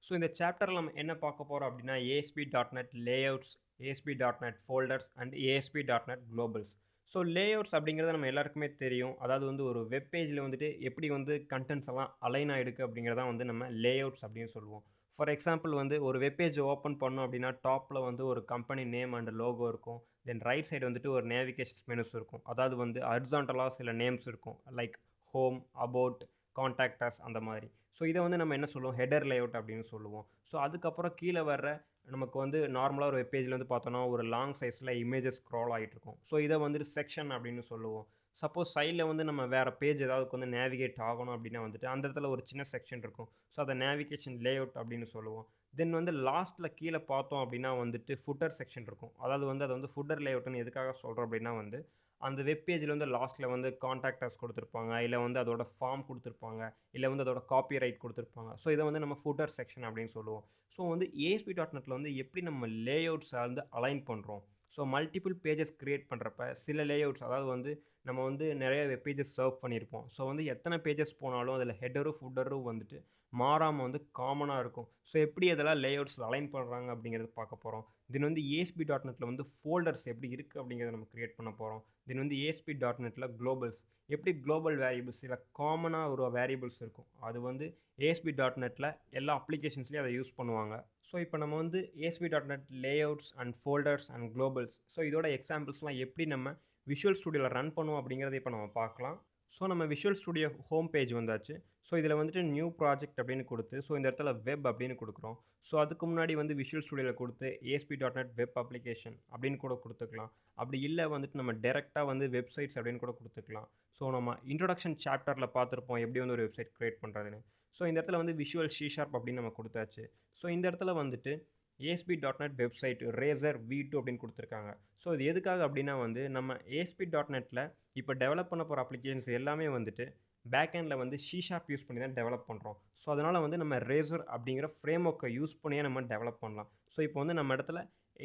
So இந்த சாப்டரில் நம்ம என்ன பார்க்க போகிறோம் அப்படின்னா ASP.NET layouts, ASP.NET folders and ASP.NET globals. So layouts அப்படிங்கிறது நம்ம எல்லாருக்குமே தெரியும். அதாவது வந்து ஒரு வெப் பேஜில் வந்துட்டு எப்படி வந்து கண்டென்ட்ஸ் எல்லாம் அலைன் ஆகிடுக்கு அப்படிங்கிறதான் வந்து நம்ம லேஅவுட்ஸ் அப்படின்னு சொல்லுவோம். ஃபார் எக்ஸாம்பிள் வந்து ஒரு வெப் பேஜ் ஓப்பன் பண்ணோம் அப்படின்னா டாப்பில் வந்து ஒரு கம்பெனி நேம் அண்ட் லோகோ இருக்கும். தென் ரைட் சைடு வந்துட்டு ஒரு நேவிகேஷன்ஸ் மெனுஸ் இருக்கும். அதாவது வந்து ஹரிசாண்டலாக சில நேம்ஸ் இருக்கும், லைக் ஹோம், அபவுட், கான்டாக்டர்ஸ் அந்த மாதிரி. ஸோ இதை வந்து நம்ம என்ன சொல்லுவோம், ஹெடர் லேஅவுட் அப்படின்னு சொல்லுவோம். ஸோ அதுக்கப்புறம் கீழே வர்ற நமக்கு வந்து நார்மலாக ஒரு வெப் பேஜில் வந்து பார்த்தோன்னா ஒரு லாங் சைஸில் இமேஜஸ் ஸ்க்ரால் ஆகிட்டு இருக்கும். ஸோ இதை வந்துட்டு செக்ஷன் அப்படின்னு சொல்லுவோம். சப்போஸ் சைடில் வந்து நம்ம வேறு பேஜ் ஏதாவது வந்து நேவிகேட் ஆகணும் அப்படின்னா வந்துட்டு அந்த இடத்துல ஒரு சின்ன செக்ஷன் இருக்கும். ஸோ அதை நேவிகேஷன் லேஅவுட் அப்படின்னு சொல்லுவோம். தென் வந்து லாஸ்ட்டில் கீழே பார்த்தோம் அப்படின்னா வந்துட்டு ஃபுட்டர் செக்ஷன் இருக்கும். அதாவது வந்து அதை வந்து ஃபுட்டர் லேஅவுட்னு எதுக்காக சொல்கிறோம் அப்படின்னா வந்து அந்த வெப் பேஜில் வந்து லாஸ்ட்டில் வந்து கான்டாக்டர்ஸ் கொடுத்துருப்பாங்க, இல்லை வந்து அதோட ஃபார்ம் கொடுத்துருப்பாங்க, இல்லை வந்து அதோட காப்பி ரைட் கொடுத்துருப்பாங்க. ஸோ இதை வந்து நம்ம ஃபுட்டர் செக்ஷன் அப்படின்னு சொல்லுவோம். ஸோ வந்து ASP.NETல வந்து எப்படி நம்ம லேஅவுட்ஸை வந்து அலைன் பண்ணுறோம். ஸோ மல்டிபிள் பேஜஸ் க்ரியேட் பண்ணுறப்ப சில லேஅவுட்ஸ், அதாவது வந்து நம்ம வந்து நிறைய வெப் பேஜஸ் சர்வ் பண்ணியிருப்போம். ஸோ வந்து எத்தனை பேஜஸ் போனாலும் அதில் ஹெட்டரும் ஃபுட்டரும் வந்துட்டு மாறாமல் வந்து காமனாக இருக்கும். ஸோ எப்படி அதெல்லாம் லேஅவுட்ஸில் அலைன் பண்ணுறாங்க அப்படிங்கிறது பார்க்க போகிறோம். தென் வந்து ASP.NETல வந்து ஃபோல்டர்ஸ் எப்படி இருக்குது அப்படிங்கிறத நம்ம க்ரியேட் பண்ண போகிறோம். தென் வந்து ASP.NETல குளோபல்ஸ், எப்படி குளோபல் வேரியபிள்ஸ் இல்லை காமனாக ஒரு வேரியபிள்ஸ் இருக்கும், அது வந்து ASP.NETல எல்லா அப்ளிகேஷன்ஸ்லேயும் அதை யூஸ் பண்ணுவாங்க. ஸோ இப்போ நம்ம வந்து ASP.NET layouts and folders and globals, so இதோட எக்ஸாம்பிள்ஸ்லாம் எப்படி நம்ம விஷுவல் ஸ்டுடியோவில் ரன் பண்ணுவோம் அப்படிங்கிறத இப்போ நம்ம பார்க்கலாம். ஸோ நம்ம விஷுவல் ஸ்டுடியோ ஹோம் பேஜ் வந்தாச்சு. ஸோ இதில் வந்துட்டு நியூ ப்ராஜெக்ட் அப்படின்னு கொடுத்து, ஸோ இந்த இடத்துல வெப் அப்படின்னு கொடுக்குறோம். ஸோ அதுக்கு முன்னாடி வந்து விஷுவல் ஸ்டுடியோவில் கொடுத்து ASP.NET வெப் அப்ளிகேஷன் அப்படின்னு கூட கொடுத்துக்கலாம். அப்படி இல்லை வந்துட்டு நம்ம டேரெக்டாக வந்து வெப்சைட்ஸ் அப்படின்னு கூட கொடுத்துக்கலாம். ஸோ நம்ம இன்ட்ரொடக்ஷன் சாப்டரில் பார்த்துருப்போம் எப்படி வந்து ஒரு வெப்சைட் க்ரியேட் பண்ணுறதுன்னு. ஸோ இந்த இடத்துல வந்து விஷுவல் C# அப்படின்னு நம்ம கொடுத்தாச்சு. ஸோ இந்த இடத்துல வந்துட்டு ASP.NET வெப்சைட் ரேசர் V2 அப்படின்னு கொடுத்துருக்காங்க. ஸோ இது எதுக்காக அப்படின்னா வந்து நம்ம ASP.NETல இப்போ டெவலப் பண்ண போகிற அப்ளிகேஷன்ஸ் எல்லாமே வந்துட்டு பேக்எண்டில் வந்து C# யூஸ் பண்ணி தான் டெவலப் பண்ணுறோம். ஸோ அதனால் வந்து நம்ம ரேசர் அப்படிங்கிற ஃப்ரேம் ஒர்க்கை யூஸ் பண்ணியே நம்ம டெவலப் பண்ணலாம். ஸோ இப்போ வந்து நம்ம இடத்துல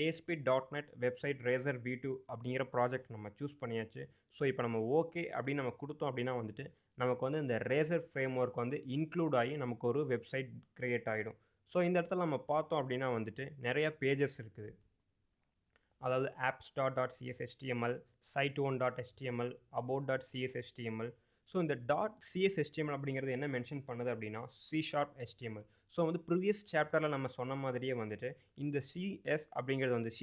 ASP.NET வெப்சைட் ரேசர் V2 அப்படிங்கிற ப்ராஜெக்ட் நம்ம சூஸ் பண்ணியாச்சு. ஸோ இப்போ நம்ம ஓகே அப்படின்னு நம்ம கொடுத்தோம் அப்படின்னா வந்துட்டு நமக்கு வந்து இந்த ரேசர் ஃப்ரேம் ஒர்க் வந்து இன்க்ளூட் ஆகி நமக்கு ஒரு வெப்சைட் க்ரியேட் ஆகிடும். ஸோ இந்த இடத்துல நம்ம பார்த்தோம் அப்படின்னா வந்துட்டு நிறைய பேஜஸ் இருக்குது. அதாவது appstart.cshtml, site1.html, about.cshtml. ஸோ இந்த .cshtml அப்படிங்கிறது என்ன மென்ஷன் பண்ணுது அப்படின்னா C#HTML. ஸோ வந்து ப்ரீவியஸ் சாப்டரில் நம்ம சொன்ன மாதிரியே வந்துட்டு இந்த CS அப்படிங்கிறது வந்து C#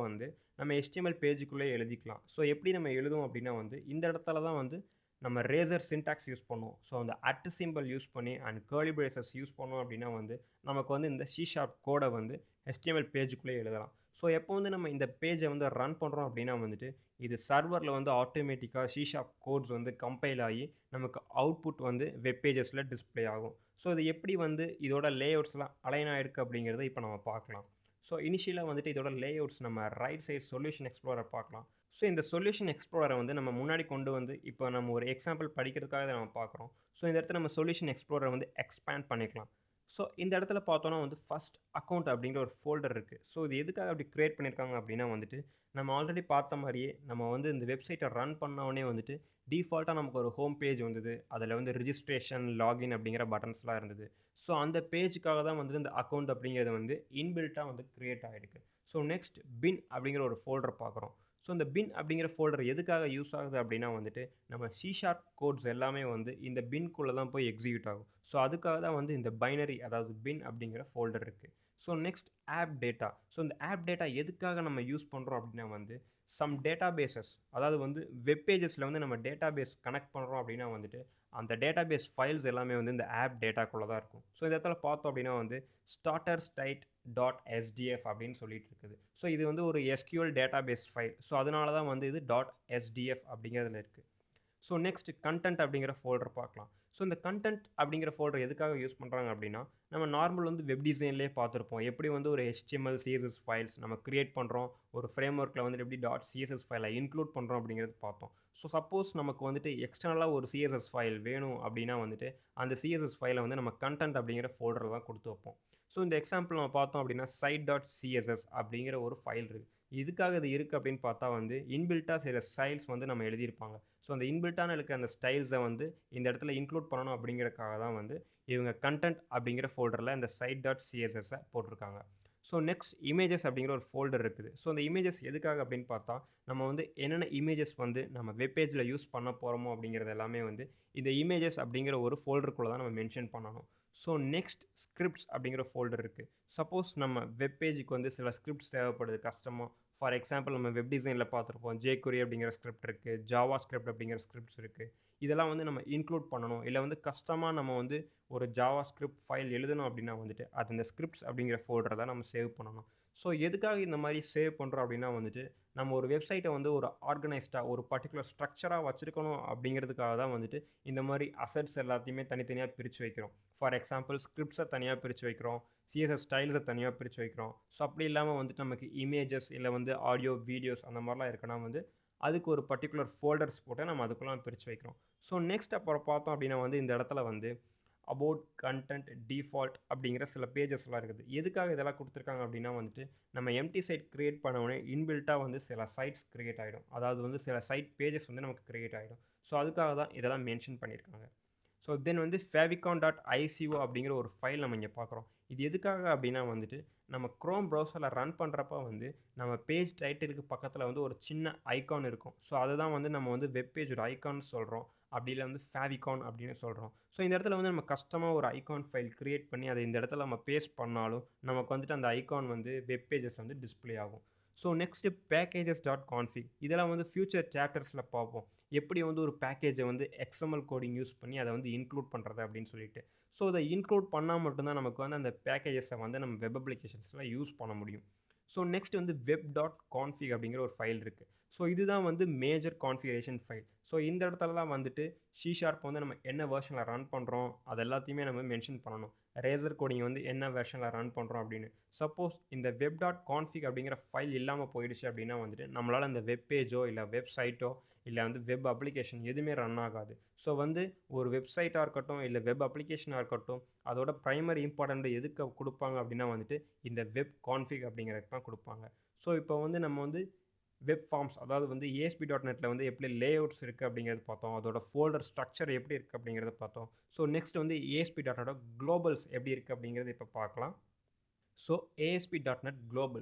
வந்து நம்ம HTML பேஜுக்குள்ளே எழுதிக்கலாம். ஸோ எப்படி நம்ம எழுதுவோம் அப்படின்னா வந்து இந்த இடத்துல தான் வந்து நம்ம ரேசர் சின்டாக்ஸ் யூஸ் பண்ணுவோம். ஸோ அந்த சிம்பிள் யூஸ் பண்ணி அண்ட் கர்லி பிரேசஸ் யூஸ் பண்ணோம் அப்படின்னா வந்து நமக்கு வந்து இந்த C# கோடை வந்து HTML பேஜுக்குள்ளே எழுதலாம். ஸோ எப்போ வந்து நம்ம இந்த பேஜை வந்து ரன் பண்ணுறோம் அப்படின்னா வந்துட்டு இது சர்வரில் வந்து ஆட்டோமேட்டிக்காக C# கோட்ஸ் வந்து கம்பைல் ஆகி நமக்கு அவுட்புட் வந்து வெப் பேஜஸில் டிஸ்பிளே ஆகும். ஸோ இது எப்படி வந்து இதோட லேஅவுட்ஸ்லாம் அலைன் ஆகிருக்கு அப்படிங்கிறத இப்போ நம்ம பார்க்கலாம். ஸோ இனிஷியலாக வந்துட்டு இதோட லேஅவுட்ஸ் நம்ம ரைட் சைட் சொல்யூஷன் எக்ஸ்ப்ளோரர் பார்க்கலாம். ஸோ இந்த சொல்யூஷன் எக்ஸ்ப்ளோரரை வந்து நம்ம முன்னாடி கொண்டு வந்து இப்போ நம்ம ஒரு எக்ஸாம்பிள் படிக்கிறதுக்காக இதை நம்ம பார்க்குறோம். ஸோ இந்த இடத்துல நம்ம சொல்யூஷன் எக்ஸ்ப்ளோரரை வந்து எக்ஸ்பேண்ட் பண்ணிக்கலாம். ஸோ இந்த இடத்துல பார்த்தோன்னா வந்து ஃபஸ்ட் அக்கௌண்ட் அப்படிங்கிற ஒரு ஃபோல்டர் இருக்குது. ஸோ இது எதுக்காக அப்படி க்ரியேட் பண்ணியிருக்காங்க அப்படின்னா வந்துட்டு நம்ம ஆல்ரெடி பார்த்த மாதிரியே நம்ம வந்து இந்த வெப்சைட்டை ரன் பண்ணோடனே வந்துட்டு டிஃபால்ட்டாக நமக்கு ஒரு ஹோம் பேஜ் வந்தது. அதில் வந்து ரிஜிஸ்ட்ரேஷன், லாகின் அப்படிங்கிற பட்டன்ஸ்லாம் இருந்தது. ஸோ அந்த பேஜுக்காக தான் வந்துட்டு இந்த அக்கௌண்ட் அப்படிங்கிறது வந்து இன்பில்ட்டாக வந்து க்ரியேட் ஆகிருக்கு. ஸோ நெக்ஸ்ட் பின் அப்படிங்கிற ஒரு ஃபோல்டர் பார்க்குறோம். ஸோ இந்த பின் அப்படிங்கிற ஃபோல்டர் எதுக்காக யூஸ் ஆகுது அப்படின்னா வந்துட்டு நம்ம C# கோட்ஸ் எல்லாமே வந்து இந்த பின்குள்ளே தான் போய் எக்ஸிக்யூட் ஆகும். ஸோ அதுக்காக தான் வந்து இந்த பைனரி, அதாவது பின் அப்படிங்கிற ஃபோல்டர் இருக்குது. So next app data. So இந்த ஆப் டேட்டா எதுக்காக நம்ம யூஸ் பண்ணுறோம் அப்படின்னா வந்து சம் டேட்டா பேசஸ், அதாவது வந்து வெப் பேஜஸில் வந்து நம்ம டேட்டா பேஸ் கனெக்ட் பண்ணுறோம் அப்படின்னா வந்துட்டு அந்த டேட்டா பேஸ் ஃபைல்ஸ் எல்லாமே வந்து இந்த ஆப் டேட்டாக்குள்ளே தான் இருக்கும். ஸோ இந்த இடத்துல பார்த்தோம் அப்படின்னா வந்து starter_state.sdf அப்படின்னு சொல்லிட்டு இருக்குது. ஸோ இது வந்து ஒரு SQL database file. So அதனால தான் வந்து இது .sdf அப்படிங்கிறதுல இருக்குது. ஸோ நெக்ஸ்ட் கண்டென்ட் அப்படிங்கிற ஃபோல்டர் பார்க்கலாம். ஸோ இந்த கண்டென்ட் அப்படிங்கிற ஃபோல்டர் எதுக்காக யூஸ் பண்ணுறாங்க அப்படின்னா நம்ம நார்மல் வந்து வெப் டிசைன்லேயே பார்த்துருப்போம். எப்படி வந்து ஒரு HTML CSS ஃபைல்ஸ் நம்ம க்ரியேட் பண்ணுறோம், ஒரு ஃப்ரேம் ஒர்க்கில் வந்துட்டு எப்படி .css ஃபைலை இன்க்ளூட் பண்ணுறோம் அப்படிங்கிறது பார்த்தோம். ஸோ சப்போஸ் நமக்கு வந்துட்டு எக்ஸ்டர்னலாக ஒரு CSS ஃபைல் வேணும் அப்படின்னா வந்துட்டு அந்த CSS ஃபைலை வந்து நம்ம கண்டென்ட் அப்படிங்கிற ஃபோல்டரில் தான் கொடுத்து வைப்போம். ஸோ இந்த எக்ஸாம்பிள் நம்ம பார்த்தோம் அப்படின்னா site.css அப்படிங்கிற ஒரு ஃபைல் இருக்குது. இதுக்காக இது இருக்குது அப்படின்னு பார்த்தா வந்து இன்பில்ட்டாக சில ஸ்டைல்ஸ் வந்து நம்ம எழுதியிருப்பாங்க. ஸோ அந்த இன்பில்ட்டான இருக்கிற அந்த ஸ்டைல்ஸை வந்து இந்த இடத்துல இன்க்ளூட் பண்ணணும் அப்படிங்கிறதுக்காக தான் வந்து இவங்க கண்டென்ட் அப்படிங்கிற ஃபோல்டரில் இந்த சைட் டாட் சிஎஸ்எஸ்ஸை போட்டிருக்காங்க. ஸோ நெக்ஸ்ட் இமேஜஸ் அப்படிங்கிற ஒரு ஃபோல்டர் இருக்குது. ஸோ அந்த இமேஜஸ் எதுக்காக அப்படின்னு பார்த்தா, நம்ம வந்து என்னென்ன இமேஜஸ் வந்து நம்ம வெப் பேஜில் யூஸ் பண்ண போகிறோமோ அப்படிங்கிறது எல்லாமே வந்து இந்த இமேஜஸ் அப்படிங்கிற ஒரு ஃபோல்டருக்குள்ளே தான் நம்ம மென்ஷன் பண்ணணும். ஸோ நெக்ஸ்ட் ஸ்கிரிப்ட்ஸ் அப்படிங்கிற ஃபோல்டர் இருக்குது. சப்போஸ் நம்ம வெப் பேஜுக்கு வந்து சில ஸ்கிரிப்ட்ஸ் தேவைப்படுது கஷ்டமாக. ஃபார் எக்ஸாம்பிள் நம்ம வெப் டிசைனில் பார்த்துருப்போம், jQuery அப்படிங்கிற ஸ்கிரிப்ட் இருக்குது, ஜாவா ஸ்கிரிப்ட் அப்படிங்கிற ஸ்கிரிப்ட்ஸ் இருக்குது. இதெல்லாம் வந்து நம்ம இன்க்ளூட் பண்ணணும். இல்லை வந்து கஷ்டமாக நம்ம வந்து ஒரு ஜாவா ஸ்கிரிப்ட் ஃபைல் எழுதணும் அப்படின்னா வந்துட்டு அது இந்த ஸ்கிரிப்ட்ஸ் அப்படிங்கிற ஃபோல்டரை தான் நம்ம சேவ் பண்ணணும். ஸோ எதுக்காக இந்த மாதிரி சேவ் பண்ணுறோம் அப்படின்னா வந்துட்டு நம்ம ஒரு வெப்சைட்டை வந்து ஒரு ஆர்கனைஸ்டாக ஒரு பர்டிகுலர் ஸ்ட்ரக்சராக வச்சுருக்கணும் அப்படிங்கிறதுக்காக தான் வந்துட்டு இந்த மாதிரி அசட்ஸ் எல்லாத்தையுமே தனித்தனியாக பிரித்து வைக்கிறோம். ஃபார் எக்ஸாம்பிள் ஸ்கிரிப்ட்ஸை தனியாக பிரித்து வைக்கிறோம், சிஎஸ்எஸ் ஸ்டைல்ஸை தனியாக பிரித்து வைக்கிறோம். ஸோ அப்படி இல்லாமல் வந்துட்டு நமக்கு இமேஜஸ் இல்லை வந்து ஆடியோ வீடியோஸ் அந்த மாதிரிலாம் இருக்குன்னா வந்து அதுக்கு ஒரு பர்டிகுலர் ஃபோல்டர்ஸ் போட்டு நம்ம அதுக்குள்ளே பிரித்து வைக்கிறோம். ஸோ நெக்ஸ்ட் அப்புறம் பார்த்தோம் அப்படின்னா வந்து இந்த இடத்துல வந்து அபவுட் கண்டென்ட் டிஃபால்ட் அப்படிங்கிற சில பேஜஸ்லாம் இருக்குது. எதுக்காக இதெல்லாம் கொடுத்துருக்காங்க அப்படின்னா வந்துட்டு நம்ம எம்டி சைட் க்ரியேட் பண்ண உடனே இன்பில்ட்டாக வந்து சில சைட்ஸ் க்ரியேட் ஆகிடும். அதாவது வந்து சில சைட் பேஜஸ் வந்து நமக்கு க்ரியேட் ஆகிடும். ஸோ அதுக்காக தான் இதெல்லாம் மென்ஷன் பண்ணியிருக்காங்க. ஸோ தென் வந்து favicon.ico அப்படிங்கிற ஒரு ஃபைல் நம்ம இங்கே பார்க்குறோம். இது எதுக்காக அப்படின்னா வந்துட்டு நம்ம க்ரோம் ப்ரௌசரில் ரன் பண்ணுறப்ப வந்து நம்ம பேஜ் டைட்டிலுக்கு பக்கத்தில் வந்து ஒரு சின்ன ஐகான் இருக்கும். ஸோ அதுதான் வந்து நம்ம வந்து வெப் பேஜோட ஐகான் சொல்கிறோம். அப்படி இல்லை வந்து ஃபேவிகான் அப்படின்னு சொல்கிறோம். ஸோ இந்த இடத்துல வந்து நம்ம கஸ்டமாக ஒரு ஐகான் ஃபைல் க்ரியேட் பண்ணி அதை இந்த இடத்துல நம்ம பேஸ்ட் பண்ணாலும் நமக்கு வந்துட்டு அந்த ஐகான் வந்து வெப் பேஜஸ் வந்து டிஸ்பிளே ஆகும். ஸோ நெக்ஸ்ட்டு packages.config இதெல்லாம் வந்து ஃபியூச்சர் சாப்டர்ஸில் பார்ப்போம். எப்படி வந்து ஒரு பேக்கேஜை வந்து XML கோடிங் யூஸ் பண்ணி அதை வந்து இன்க்ளூட் பண்ணுறது அப்படின்னு சொல்லிட்டு. ஸோ அதை இன்க்ளூட் பண்ணால் மட்டும்தான் நமக்கு வந்து அந்த பேக்கேஜஸை வந்து நம்ம வெப் அப்ளிகேஷன்ஸில் யூஸ் பண்ண முடியும். ஸோ நெக்ஸ்ட் வந்து web.config அப்படிங்கிற ஒரு ஃபைல் இருக்குது. ஸோ இதுதான் வந்து மேஜர் கான்ஃபிகரேஷன் ஃபைல். ஸோ இந்த இடத்துலலாம் வந்துட்டு C# வந்து நம்ம என்ன வெர்ஷனில் ரன் பண்ணுறோம் அது எல்லாத்தையுமே நம்ம மென்ஷன் பண்ணணும். ரேசர் கோடிங் வந்து என்ன வெர்ஷனில் ரன் பண்ணுறோம் அப்படின்னு. சப்போஸ் இந்த web.config அப்படிங்கிற ஃபைல் இல்லாமல் போயிடுச்சு அப்படின்னா வந்துட்டு நம்மளால் அந்த வெப் பேஜோ இல்லை வெப்சைட்டோ இல்லை வந்து வெப் அப்ளிகேஷன் எதுவுமே ரன் ஆகாது. ஸோ வந்து ஒரு வெப்சைட்டாக இருக்கட்டும் இல்லை வெப் அப்ளிகேஷனாக இருக்கட்டும் அதோட ப்ரைமரி இம்பார்ட்டண்ட் எதுக்கு கொடுப்பாங்க அப்படின்னா வந்துட்டு இந்த வெப் கான்ஃபிக் அப்படிங்கிறதுக்கு தான் கொடுப்பாங்க. ஸோ இப்போ வந்து நம்ம வந்து வெப் ஃபார்ம்ஸ் அதாவது வந்து ASP.NETல வந்து எப்படி லேஅவுட்ஸ் இருக்குது அப்படிங்கிறது பார்த்தோம். அதோட ஃபோல்டர் ஸ்ட்ரக்சர் எப்படி இருக்குது அப்படிங்கிறத பார்த்தோம். ஸோ நெக்ஸ்ட் வந்து ASP.NET குளோபல்ஸ் எப்படி இருக்குது அப்படிங்கிறது இப்போ பார்க்கலாம். ஸோ ASP.NET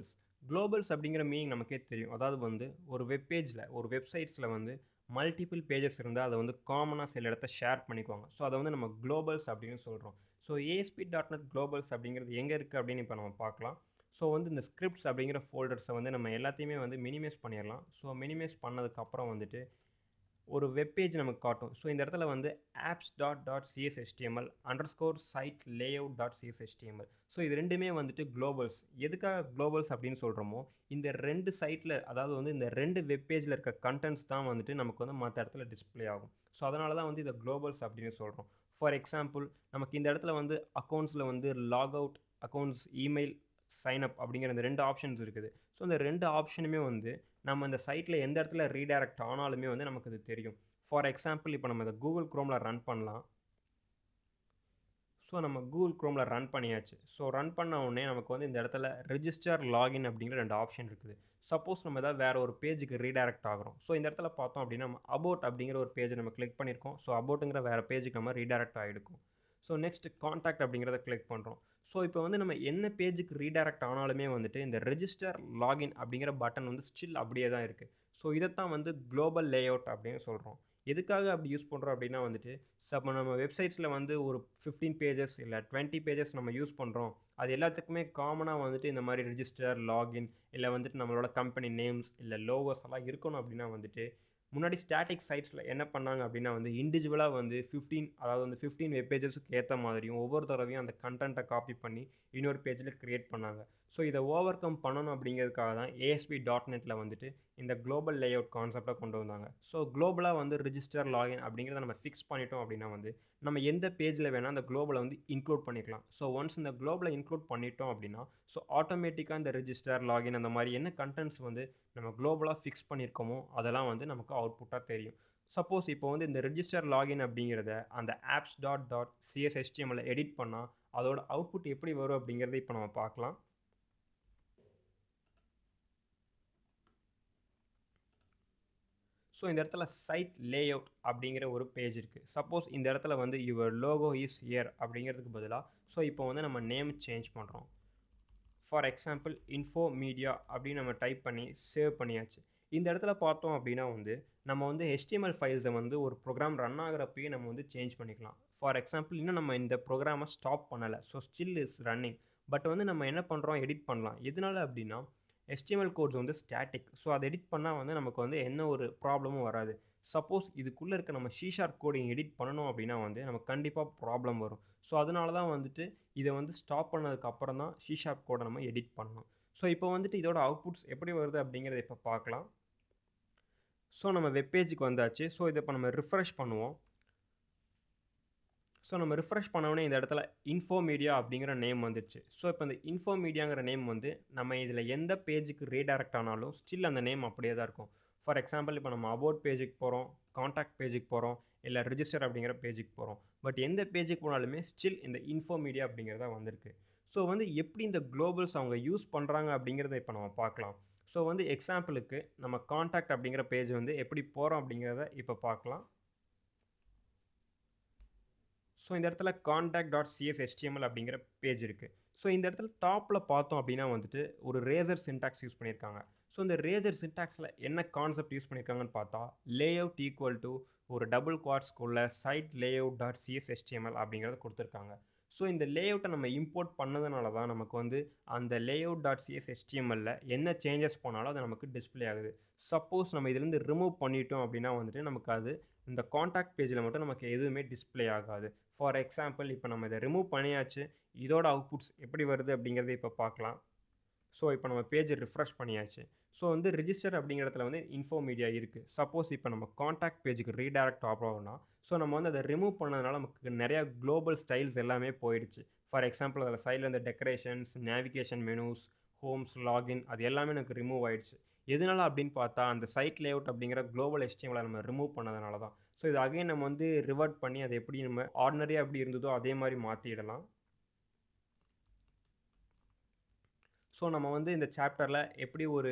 குளோபல்ஸ் அப்படிங்கிற மீனிங் நமக்கே தெரியும். அதாவது வந்து ஒரு வெப் பேஜில் ஒரு வெப்சைட்ஸில் வந்து மல்டிபிள் பேஜஸ் இருந்தால் அதை வந்து காமனாக சில இடத்த ஷேர் பண்ணிக்குவாங்க. ஸோ அதை வந்து நம்ம குளோபல்ஸ் அப்படின்னு சொல்கிறோம். ஸோ ASP.NET குளோபல்ஸ் அப்படிங்கிறது எங்கே இருக்குது அப்படின்னு இப்போ நம்ம பார்க்கலாம். ஸோ வந்து இந்த ஸ்கிரிப்ட்ஸ் அப்படிங்கிற ஃபோல்டர்ஸை வந்து நம்ம எல்லாத்தையுமே வந்து மினிமைஸ் பண்ணிடலாம். ஸோ மினிமைஸ் பண்ணதுக்கப்புறம் வந்துட்டு ஒரு வெப்பேஜ் நமக்கு காட்டும். ஸோ இந்த இடத்துல வந்து apps.cshtml _site layout.cshtml. ஸோ இது ரெண்டுமே வந்துட்டு குளோபல்ஸ். எதுக்காக குளோபல்ஸ் அப்படின்னு சொல்கிறோமோ இந்த ரெண்டு சைட்டில் அதாவது வந்து இந்த ரெண்டு வெப்பேஜில் இருக்க கண்டென்ட்ஸ் தான் வந்துட்டு நமக்கு வந்து மற்ற இடத்துல டிஸ்பிளே ஆகும். ஸோ அதனால தான் வந்து இதை குளோபல்ஸ் அப்படின்னு சொல்கிறோம். ஃபார் எக்ஸாம்பிள் நமக்கு இந்த இடத்துல வந்து அக்கௌண்ட்ஸில் வந்து log out, accounts, email, sign up அப்படிங்கிற இந்த ரெண்டு ஆப்ஷன்ஸ் இருக்குது. ஸோ இந்த ரெண்டு ஆப்ஷனுமே வந்து நம்ம இந்த சைட்டில் எந்த இடத்துல ரீடைரக்ட் ஆனாலுமே வந்து நமக்கு இது தெரியும். ஃபார் எக்ஸாம்பிள் இப்போ நம்ம இதை கூகுள் க்ரோமில் ரன் பண்ணலாம். ஸோ நம்ம கூகுள் க்ரோமில் ரன் பண்ணியாச்சு. ஸோ ரன் பண்ண உடனே நமக்கு வந்து இந்த இடத்துல ரெஜிஸ்டர் லாகின் அப்படிங்கிற ரெண்டு ஆப்ஷன் இருக்குது. சப்போஸ் நம்ம ஏதாவது வேறு ஒரு பேஜுக்கு ரீடைரக்ட் ஆகிறோம். ஸோ இந்த இடத்துல பார்த்தோம் அப்படின்னா நம்ம அபவுட் அப்படிங்கிற ஒரு பேஜை நம்ம கிளிக் பண்ணியிருக்கோம். ஸோ அபவுட்டுங்கிற வேறு பேஜுக்கு நம்ம ரீடைரக்ட் ஆகிருக்கும். ஸோ நெக்ஸ்ட் காண்டாக்ட் அப்படிங்கிறத கிளிக் பண்ணுறோம். ஸோ இப்போ வந்து நம்ம என்ன பேஜுக்கு ரீடைரக்ட் ஆனாலுமே வந்துட்டு இந்த ரெஜிஸ்டர் லாகின் அப்படிங்கிற பட்டன் வந்து ஸ்டில் அப்படியே தான் இருக்குது. ஸோ இதைத்தான் வந்து குளோபல் லேஅவுட் அப்படின்னு சொல்கிறோம். எதுக்காக அப்படி யூஸ் பண்ணுறோம் அப்படின்னா வந்துட்டு இப்போ நம்ம வெப்சைட்ஸில் வந்து ஒரு 15 பேஜஸ் இல்லை 20 பேஜஸ் நம்ம யூஸ் பண்ணுறோம். அது எல்லாத்துக்குமே காமனாக வந்துட்டு இந்த மாதிரி ரெஜிஸ்டர், லாகின் இல்லை வந்துட்டு நம்மளோட கம்பெனி நேம்ஸ் இல்லை லோகோஸ் எல்லாம் இருக்கணும் அப்படின்னா வந்துட்டு முன்னாடி ஸ்டாட்டிக் சைட்ஸில் என்ன பண்ணாங்க அப்படின்னா வந்து இண்டிவிஜுவலாக வந்து 15 வெப் பேஜஸுக்கு ஏற்ற மாதிரியும் ஒவ்வொரு தடவையும் அந்த கண்டென்ட்டை காப்பி பண்ணி இன்னொரு பேஜில் க்ரியேட் பண்ணாங்க. ஸோ இதை ஓவர் கம் பண்ணணும் அப்படிங்கிறதுக்காக தான் ASP.NETல வந்துட்டு இந்த குளோபல் லேஅவுட் கான்செப்டை கொண்டு வந்தாங்க. ஸோ குளோபலாக வந்து ரிஜிஸ்டர், லாகின் அப்படிங்கிறத நம்ம ஃபிக்ஸ் பண்ணிட்டோம் அப்படின்னா வந்து நம்ம எந்த பேஜில் வேணால் அந்த குளோபலை வந்து இன்க்ளூட் பண்ணிக்கலாம். ஸோ ஒன்ஸ் இந்த குளோபலை இன்க்ளூட் பண்ணிட்டோம் அப்படின்னா ஸோ ஆட்டோமேட்டிக்காக இந்த ரிஜிஸ்டர், லாகின் அந்த மாதிரி என்ன கண்டென்ட்ஸ் வந்து நம்ம குளோபலாக ஃபிக்ஸ் பண்ணியிருக்கோமோ அதெல்லாம் வந்து நமக்கு அவுட்புட்டாக தெரியும். சப்போஸ் இப்போ வந்து இந்த ரெஜிஸ்டர், லாகின் அப்படிங்கிறத அந்த apps.cshtml எடிட் பண்ணால் அதோட அவுட்புட் எப்படி வரும் அப்படிங்கிறத இப்போ நம்ம பார்க்கலாம். ஸோ இந்த இடத்துல சைட் லேஅவுட் அப்படிங்கிற ஒரு பேஜ் இருக்குது. சப்போஸ் இந்த இடத்துல வந்து யுவர் லோகோ இஸ் ஹியர் அப்படிங்கிறதுக்கு பதிலாக ஸோ இப்போ வந்து நம்ம நேம் சேஞ்ச் பண்ணுறோம். ஃபார் எக்ஸாம்பிள் இன்ஃபோ மீடியா அப்படின்னு நம்ம டைப் பண்ணி சேவ் பண்ணியாச்சு. இந்த இடத்துல பார்த்தோம் அப்படின்னா வந்து நம்ம வந்து HTML ஃபைல்ஸை வந்து ஒரு ப்ரோக்ராம் ரன் ஆகிறப்பயே நம்ம வந்து சேஞ்ச் பண்ணிக்கலாம். ஃபார் எக்ஸாம்பிள் இன்னும் நம்ம இந்த ப்ரோக்ராமை ஸ்டாப் பண்ணலை, so still is running. But வந்து நம்ம என்ன பண்ணுறோம், எடிட் பண்ணலாம். எதனால அப்படின்னா HTML கோட்ஸ் வந்து ஸ்டாட்டிக். ஸோ அதை எடிட் பண்ணால் வந்து நமக்கு வந்து என்ன ஒரு ப்ராப்ளமும் வராது. சப்போஸ் இதுக்குள்ளே இருக்க நம்ம C# கோடிங் எடிட் பண்ணணும் அப்படின்னா வந்து நமக்கு கண்டிப்பாக ப்ராப்ளம் வரும். ஸோ அதனால தான் வந்துட்டு இதை வந்து ஸ்டாப் பண்ணதுக்கு அப்புறம் தான் C# கோடை நம்ம எடிட் பண்ணணும். ஸோ இப்போ வந்துட்டு இதோட அவுட்புட்ஸ் எப்படி வருது அப்படிங்கிறத இப்போ பார்க்கலாம். ஸோ நம்ம வெப்பேஜுக்கு வந்தாச்சு. ஸோ இதை இப்போ நம்ம ரிஃப்ரெஷ் பண்ணுவோம். ஸோ நம்ம ரிஃப்ரெஷ் பண்ணோடனே இந்த இடத்துல இன்ஃபோ மீடியா அப்படிங்கிற நேம் வந்துடுச்சு. ஸோ இப்போ இந்த இன்ஃபோ மீடியாங்கிற நேம் வந்து நம்ம இதில் எந்த பேஜுக்கு ரீடைரக்ட் ஆனாலும் ஸ்டில் அந்த நேம் அப்படியே தான் இருக்கும். ஃபார் எக்ஸாம்பிள் இப்போ நம்ம அபவுட் பேஜுக்கு போகிறோம், காண்டாக்ட் பேஜுக்கு போகிறோம், இல்லை ரிஜிஸ்டர் அப்படிங்கிற பேஜுக்கு போகிறோம். பட் எந்த பேஜுக்கு போனாலுமே ஸ்டில் இந்த இன்ஃபோ மீடியா அப்படிங்கிறதா வந்திருக்கு. ஸோ வந்து எப்படி இந்த குளோபல்ஸ் அவங்க யூஸ் பண்ணுறாங்க அப்படிங்கிறத இப்போ நம்ம பார்க்கலாம். ஸோ வந்து எக்ஸாம்பிளுக்கு நம்ம காண்டாக்ட் அப்படிங்கிற பேஜ் வந்து எப்படி போகிறோம் அப்படிங்கிறத இப்போ பார்க்கலாம். ஸோ இந்த இடத்துல contact.cshtml அப்படிங்கிற பேஜ் இருக்குது. ஸோ இந்த இடத்துல டாப்பில் பார்த்தோம் அப்படின்னா வந்துட்டு ஒரு ரேசர் சின்டாக்ஸ் யூஸ் பண்ணியிருக்காங்க. ஸோ இந்த ரேசர் சின்டாக்ஸில் என்ன கான்செப்ட் யூஸ் பண்ணியிருக்காங்கன்னு பார்த்தா லேஅவுட் ஈக்குவல் டு ஒரு டபுள் குவாட்ஸ்க்குள்ள சைட் லேஅவுட்.cshtml அப்படிங்கிறத கொடுத்துருக்காங்க. ஸோ இந்த லேஅவுட்டை நம்ம இம்போர்ட் பண்ணதுனால தான் நமக்கு வந்து அந்த லேஅவுட்.cshtml என்ன சேஞ்சஸ் போனாலும் அது நமக்கு டிஸ்பிளே ஆகுது. சப்போஸ் நம்ம இதுலேருந்து ரிமூவ் பண்ணிட்டோம் அப்படின்னா வந்துட்டு நமக்கு அது இந்த காண்டாக்ட் பேஜில் மட்டும் நமக்கு எதுவுமே டிஸ்பிளே ஆகாது. ஃபார் எக்ஸாம்பிள் இப்போ நம்ம இதை ரிமூவ் பண்ணியாச்சு. இதோட அவுட்புட்ஸ் எப்படி வருது அப்படிங்கிறத இப்போ பார்க்கலாம். ஸோ இப்போ நம்ம பேஜை ரிஃப்ரெஷ் பண்ணியாச்சு. ஸோ வந்து ரிஜிஸ்டர் அப்படிங்கிற இடத்துல வந்து இன்ஃபோ மீடியா இருக்குது. சப்போஸ் இப்போ நம்ம காண்டாக்ட் பேஜுக்கு ரீடைரக்ட் ஆகணும்னா ஸோ நம்ம வந்து அதை ரிமூவ் பண்ணதுனால நமக்கு நிறையா குளோபல் ஸ்டைல்ஸ் எல்லாமே போயிடுச்சு. ஃபார் எக்ஸாம்பிள் அதில் சைடில் இந்த decorations, navigation menus, homes, login அது எல்லாமே எனக்கு ரிமூவ் ஆயிடுச்சு. எதனால அப்படின்னு பார்த்தா அந்த சைட் லேஅவுட் அப்படிங்கிற குளோபல் HTML நம்ம ரிமூவ் பண்ணதுனால தான். ஸோ இது அகைன் நம்ம வந்து ரிவர்ட் பண்ணி அதை எப்படி நம்ம ஆர்டினரியாக எப்படி இருந்ததோ அதே மாதிரி மாற்றிடலாம். ஸோ நம்ம வந்து இந்த சாப்டரில் எப்படி ஒரு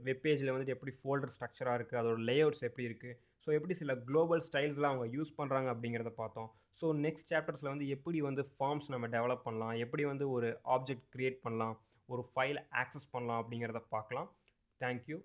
வெப்பேஜில் வந்துட்டு எப்படி ஃபோல்டர் ஸ்ட்ரக்சராக இருக்குது, அதோட லேஅவுட்ஸ் எப்படி இருக்குது, ஸோ எப்படி சில குளோபல் ஸ்டைல்ஸ்லாம் அவங்க யூஸ் பண்ணுறாங்க அப்படிங்கிறத பார்த்தோம். ஸோ நெக்ஸ்ட் சாப்டர்ஸில் வந்து எப்படி வந்து ஃபார்ம்ஸ் நம்ம டெவலப் பண்ணலாம், எப்படி வந்து ஒரு ஆப்ஜெக்ட் க்ரியேட் பண்ணலாம், ஒரு ஃபைல் ஆக்சஸ் பண்ணலாம் அப்படிங்கிறத பார்க்கலாம். தேங்க்யூ.